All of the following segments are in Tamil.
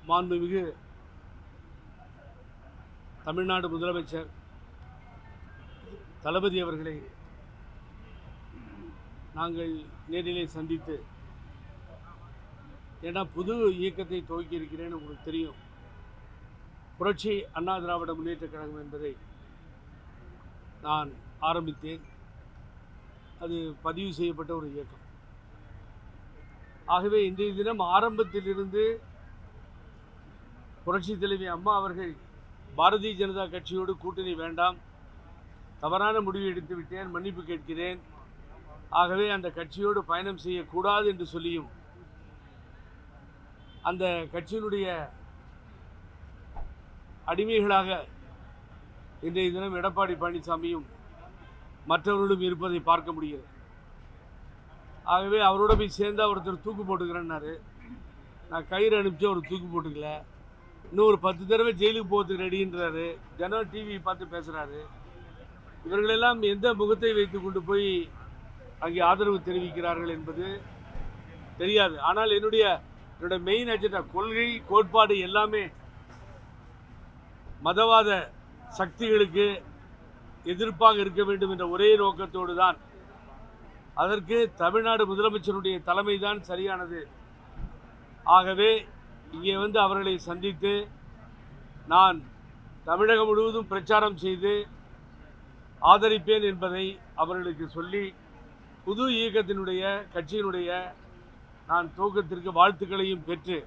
மாண்புமிகு தமிழ்நாடு முதலமைச்சர் தளபதி அவர்களை நாங்கள் நேரிலே சந்தித்து, ஏன்னா புது இயக்கத்தை துவக்கி இருக்கிறேன்னு உங்களுக்கு தெரியும். புரட்சி அண்ணா திராவிட முன்னேற்றக் கழகம் என்பதை நான் ஆரம்பித்தேன். அது பதிவு செய்யப்பட்ட ஒரு இயக்கம். ஆகவே இன்றைய தினம் ஆரம்பத்திலிருந்து புரட்சி தலைவி அம்மா அவர்கள் பாரதிய ஜனதா கட்சியோடு கூட்டணி வேண்டாம், தவறான முடிவு எடுத்து விட்டேன், மன்னிப்பு கேட்கிறேன், ஆகவே அந்த கட்சியோடு பயணம் செய்யக்கூடாது என்று சொல்லியும் அந்த கட்சியினுடைய அடிமைகளாக இன்றைய தினம் எடப்பாடி பழனிசாமியும் மற்றவர்களும் இருப்பதை பார்க்க முடிகிறது. ஆகவே அவரோட போய் சேர்ந்தா ஒருத்தர் தூக்கு போட்டுக்கிறேன்னாரு. நான் கயிறு அனுப்பிச்சு அவர் தூக்கு போட்டுக்கல. இன்னும் ஒரு 10 தடவை ஜெயிலுக்கு போகிறதுக்கு ரெடின்றாரு. ஜனம் டிவி பார்த்து பேசுகிறாரு. இவர்களெல்லாம் எந்த முகத்தை வைத்து கொண்டு போய் அங்கே ஆதரவு தெரிவிக்கிறார்கள் என்பது தெரியாது. ஆனால் என்னுடைய மெயின் அஜெண்டா, கொள்கை கோட்பாடு எல்லாமே மதவாத சக்திகளுக்கு எதிர்ப்பாக இருக்க வேண்டும் என்ற ஒரே நோக்கத்தோடு தான். அதற்கு தமிழ்நாடு முதலமைச்சருடைய தலைமை தான் சரியானது. ஆகவே இங்கே வந்து அவர்களை சந்தித்து நான் தமிழகம் முழுவதும் பிரச்சாரம் செய்து ஆதரிப்பேன் என்பதை அவர்களுக்கு சொல்லி, புது இயக்கத்தினுடைய கட்சியினுடைய நான் துவக்கத்திற்கு வாழ்த்துக்களையும் பெற்று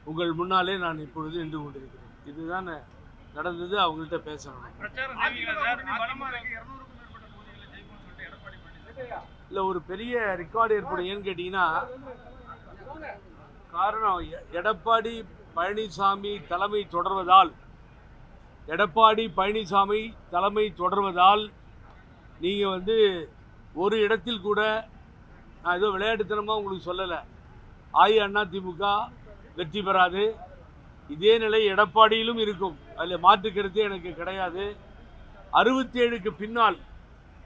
உங்கள் முன்னாலே நான் இப்பொழுது நின்று கொண்டிருக்கிறேன். இதுதான் நடந்தது. அவங்கள்ட்ட பேசணும். இல்லை, ஒரு பெரிய ரெக்கார்டு ஏற்படும். ஏன்னு கேட்டீங்கன்னா, காரணம் எடப்பாடி பழனிசாமி தலைமை தொடர்வதால் நீங்கள் வந்து ஒரு இடத்தில் கூட, நான் ஏதோ விளையாட்டுத்தனமாக உங்களுக்கு சொல்லலை, அதிமுக வெற்றி பெறாது. இதே நிலை எடப்பாடியிலும் இருக்கும். அதில் மாற்று கருத்து எனக்கு கிடையாது. 67க்கு பின்னால்,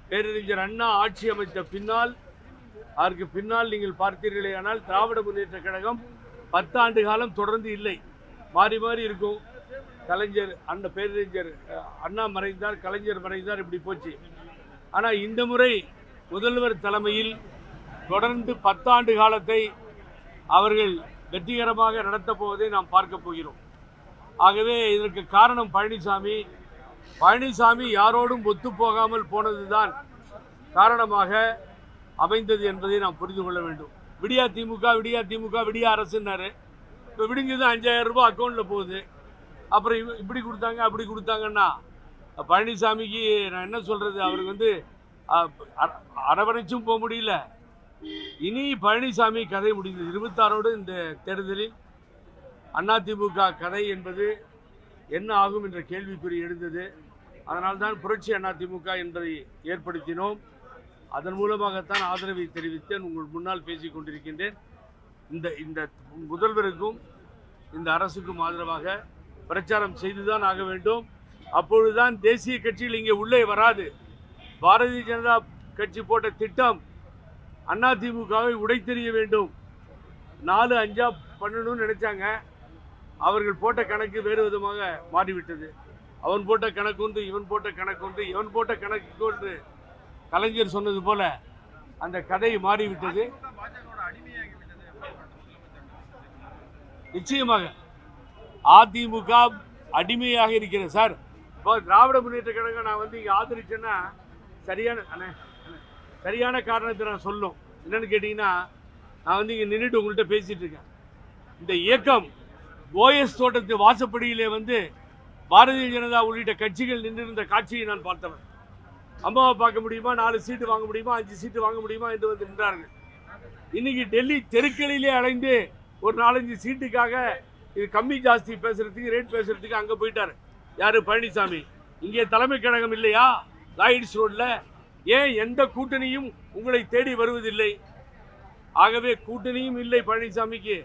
பேரறிஞர் அண்ணா ஆட்சி அமைத்த பின்னால், அதற்கு பின்னால் நீங்கள் பார்த்தீர்களே ஆனால் திராவிட முன்னேற்ற கழகம் 10 ஆண்டு காலம் தொடர்ந்து இல்லை, மாறி மாறி இருக்கும். கலைஞர் பேரறிஞர் அண்ணா மறைந்தார், கலைஞர் மறைந்தார், இப்படி போச்சு. ஆனால் இந்த முறை முதல்வர் தலைமையில் தொடர்ந்து 10 ஆண்டு காலத்தை அவர்கள் வெற்றிகரமாக நடத்தப் போவதை நாம் பார்க்க போகிறோம். ஆகவே இதற்கு காரணம் பழனிசாமி யாரோடும் ஒத்துப்போகாமல் போனதுதான் காரணமாக அமைந்தது என்பதை நாம் புரிந்து கொள்ள வேண்டும். விடியா திமுக விடியா அரசுன்னாரு. இப்போ விடிஞ்சது 5000 ரூபாய் அக்கௌண்ட்டில் போகுது. அப்புறம் இப்படி கொடுத்தாங்க அப்படி கொடுத்தாங்கன்னா பழனிசாமிக்கு நான் என்ன சொல்கிறது? அவருக்கு வந்து அரவணைச்சும் போக முடியல. இனி பழனிசாமி கதை முடிந்தது. 26ஓடு இந்த தேர்தலில் அதிமுக கதை என்பது என்ன ஆகும் என்ற கேள்விக்குறி எழுந்தது. அதனால்தான் புரட்சி அதிமுக என்பதை ஏற்படுத்தினோம். அதன் மூலமாகத்தான் ஆதரவை தெரிவித்தேன். உங்கள் முன்னால் பேசிக் கொண்டிருக்கின்றேன். இந்த முதல்வருக்கும் இந்த அரசுக்கும் ஆதரவாக பிரச்சாரம் செய்துதான் ஆக வேண்டும். அப்பொழுதுதான் தேசிய கட்சியில் இங்கே உள்ளே வராது. பாரதிய ஜனதா கட்சி போட்ட திட்டம் அதிமுகவை உடைத்தெறிய வேண்டும், 4-5 பண்ணணும்னு நினைச்சாங்க. அவர்கள் போட்ட கணக்கு வேறு விதமாக மாறிவிட்டது. அவன் போட்ட கணக்கு ஒன்று, இவன் போட்ட கணக்கு ஒன்று, இவன் போட்ட கணக்கு ஒன்று. கலைஞர் சொன்னது போல அந்த கதை மாறிவிட்டது. நிச்சயமாக அதிமுக அடிமையாக இருக்கிறது சார். இப்போ திராவிட முன்னேற்ற கழகம் நான் வந்து இங்கே ஆதரிச்சேன்னா சரியான காரணத்தை நான் சொல்லும். என்னன்னு கேட்டிங்கன்னா, நான் வந்து இங்கே நின்றுட்டு உங்கள்கிட்ட பேசிகிட்டு இருக்கேன். இந்த இயக்கம் ஓஎஸ் தோட்டத்து வாசப்படியிலே வந்து பாரதிய ஜனதா உள்ளிட்ட கட்சிகள் நின்றிருந்த காட்சியை நான் பார்த்தவன். அம்மாவை பார்க்க முடியுமா, 4 சீட்டு வாங்க முடியுமா, 5 சீட்டு வாங்க முடியுமா என்று வந்து நின்றார்கள். இன்னைக்கு டெல்லி தெருக்களிலே அலைந்து ஒரு 4-5 சீட்டுக்காக இது கம்மி ஜாஸ்தி பேசுறதுக்கு, ரேட் பேசுறதுக்கு அங்கே போயிட்டார். யார்? பழனிசாமி. இங்கே தலைமை கழகம் இல்லையா லாயிட்ஸ் ரோடில்? ஏன் எந்த கூட்டணியும் உங்களை தேடி வருவதில்லை? ஆகவே கூட்டணியும் இல்லை பழனிசாமிக்கு.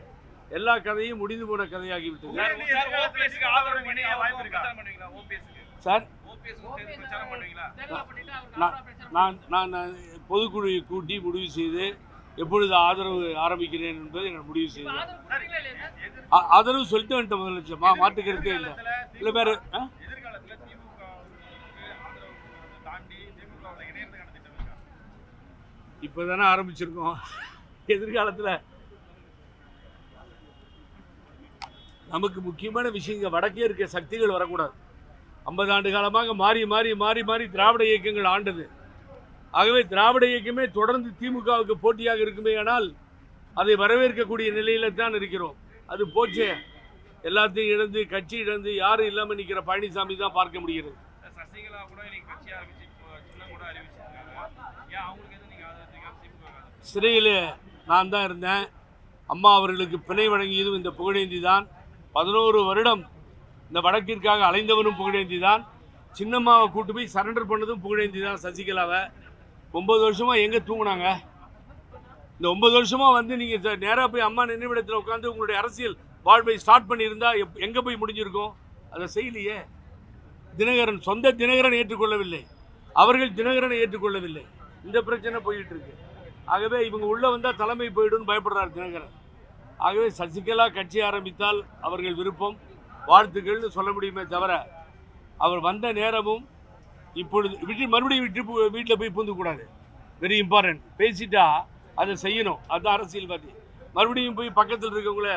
எல்லா கதையும் முடிந்து போன கதையாகிவிட்டது சார். நான் பொதுக்குழுவை கூட்டி முடிவு செய்து எப்பொழுது ஆதரவு ஆரம்பிக்கிறேன் என்பதை நான் முடிவு செய்தேன். ஆதரவு சொல்லிட்டு வந்துட்டேன் முதலமைச்சர், மாற்று கருத்தே இல்லை. இல்லை வேறு இப்போ தானே ஆரம்பிச்சிருக்கோம். எதிர்காலத்தில் நமக்கு முக்கியமான விஷயங்கள் வடக்கே இருக்க சக்திகள் வரக்கூடாது. 50 ஆண்டு காலமாக மாறி மாறி மாறி மாறி திராவிட இயக்கங்கள் ஆண்டது. ஆகவே திராவிட இயக்கமே தொடர்ந்து திமுகவுக்கு போட்டியாக இருக்குமே, ஆனால் அதை வரவேற்கக்கூடிய நிலையில தான் இருக்கிறோம். அது போச்சே, எல்லாத்தையும் இழந்து கட்சி இழந்து யாரும் இல்லாமல் நிற்கிற பழனிசாமி தான் பார்க்க முடிகிறது. சிறையில் நான் தான் இருந்தேன். அம்மா அவர்களுக்கு பிணை வழங்கியதும் இந்த புகழேந்தி தான். 11 வருடம் இந்த வழக்கிற்காக அலைந்தவனும் புகழேந்தி தான். சின்னம்மாவை கூட்டு போய் சரண்டர் பண்ணதும் புகழேந்தி தான். சசிகலாவை 9 வருஷமாக எங்கே தூங்குனாங்க? இந்த 9 வருஷமாக வந்து நீங்கள் நேராக போய் அம்மா நினைவிடத்தில் உட்காந்து உங்களுடைய அரசியல் வாழ்வை ஸ்டார்ட் பண்ணியிருந்தா எங்கே போய் முடிஞ்சிருக்கும்? அதை செய்யலையே. தினகரன் சொந்த தினகரன் ஏற்றுக்கொள்ளவில்லை, அவர்கள் தினகரனை ஏற்றுக்கொள்ளவில்லை. இந்த பிரச்சனை போயிட்டு இருக்கு. ஆகவே இவங்க உள்ளே வந்தால் தலைமை போயிடும்னு பயப்படுறார் தினகரன். ஆகவே சசிகலா கட்சி ஆரம்பித்தால் அவர்கள் விருப்பம், வாழ்த்துக்கள்னு சொல்ல முடியுமே தவிர, அவர் வந்த நேரமும் இப்பொழுது மறுபடியும் வீட்டில் போய் பூந்துக்கூடாது. Very important. பேசிட்டா அதை செய்யணும், அதுதான் அரசியல்வாதி. மறுபடியும் போய் பக்கத்தில் இருக்கவங்கள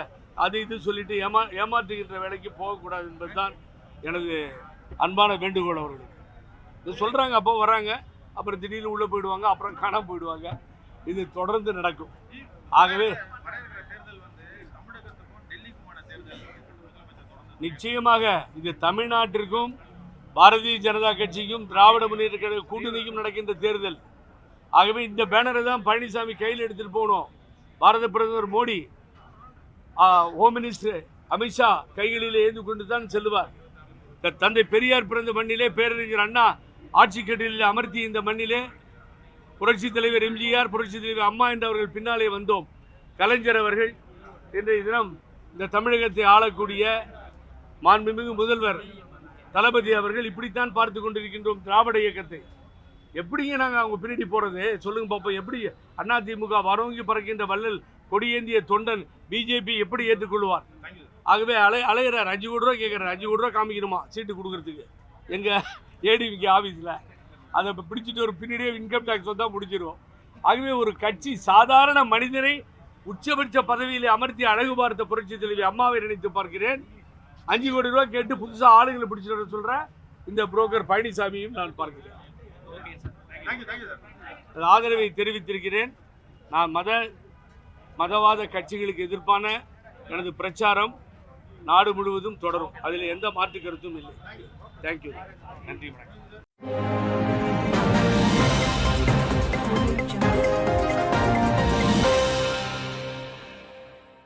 அது இது சொல்லிட்டு ஏமாற்றுகின்ற வேலைக்கு போகக்கூடாது என்பது தான் எனது அன்பான வேண்டுகோள். அவர்களுக்கு இது சொல்கிறாங்க, அப்போ வராங்க, அப்புறம் திடீர்னு உள்ளே போயிடுவாங்க, அப்புறம் காணாமல் போயிடுவாங்க. இது தொடர்ந்து நடக்கும். ஆகவே நிச்சயமாக இது தமிழ்நாட்டிற்கும் பாரதிய ஜனதா கட்சிக்கும் திராவிட முன்னேற்ற கழக கூட்டணிக்கும் நடக்கின்ற தேர்தல். ஆகவே இந்த பேனரை தான் பழனிசாமி கையில் எடுத்துகிட்டு போகணும். பாரத பிரதமர் மோடி, ஹோம் மினிஸ்டர் அமித்ஷா கைகளில் ஏந்து கொண்டு தான் செல்லுவார். தந்தை பெரியார் பிறந்த மண்ணிலே, பேரறிஞர் அண்ணா ஆட்சி கட்டிலில் அமர்த்தி இந்த மண்ணிலே புரட்சி தலைவர் எம்ஜிஆர், புரட்சி தலைவர் அம்மா என்றவர்கள் பின்னாலே வந்தோம். கலைஞர் அவர்கள் இன்றைய தினம் இந்த தமிழகத்தை ஆளக்கூடிய மாண்புமிகு முதல்வர் தளபதி அவர்கள் இப்படித்தான் பார்த்து கொண்டிருக்கின்றோம் திராவிட இயக்கத்தை. எப்படிங்க நாங்கள் அவங்க பின்னாடி போகிறது சொல்லுங்க பார்ப்போம். எப்படி அதிமுக வரவங்கி பறக்கின்ற வள்ளல் கொடியேந்திய தொண்டன் பிஜேபி எப்படி ஏற்றுக்கொள்வார்? ஆகவே அலையிறார். 5 கோடி ரூபா கேட்குறாரு. 5 கோடி ரூபா காமிக்கணுமா சீட்டு கொடுக்கறதுக்கு எங்கள் ஏடிவிக்கு ஆஃபீஸில்? அதை பிடிச்சிட்டு ஒரு பின்னாடியே இன்கம் டேக்ஸ் வந்தால் முடிச்சிடுவோம். ஆகவே ஒரு கட்சி சாதாரண மனிதனை உச்சபட்ச பதவியில் அமர்த்தி அழகு பார்த்த புரட்சி தலைவி அம்மாவை நினைத்து பார்க்கிறேன். 5 கோடி ரூபா கேட்டு புதுசாக ஆளுங்களை பிடிச்சிட்டு சொல்கிறேன் இந்த புரோக்கர் பழனிசாமியும் நான் பார்க்கிறேன். ஆதரவை தெரிவித்திருக்கிறேன். நான் மதவாத கட்சிகளுக்கு எதிர்ப்பான எனது பிரச்சாரம் நாடு முழுவதும் தொடரும். அதில் எந்த மாற்று கருத்தும் இல்லை. தேங்க்யூ. நன்றி, வணக்கம்.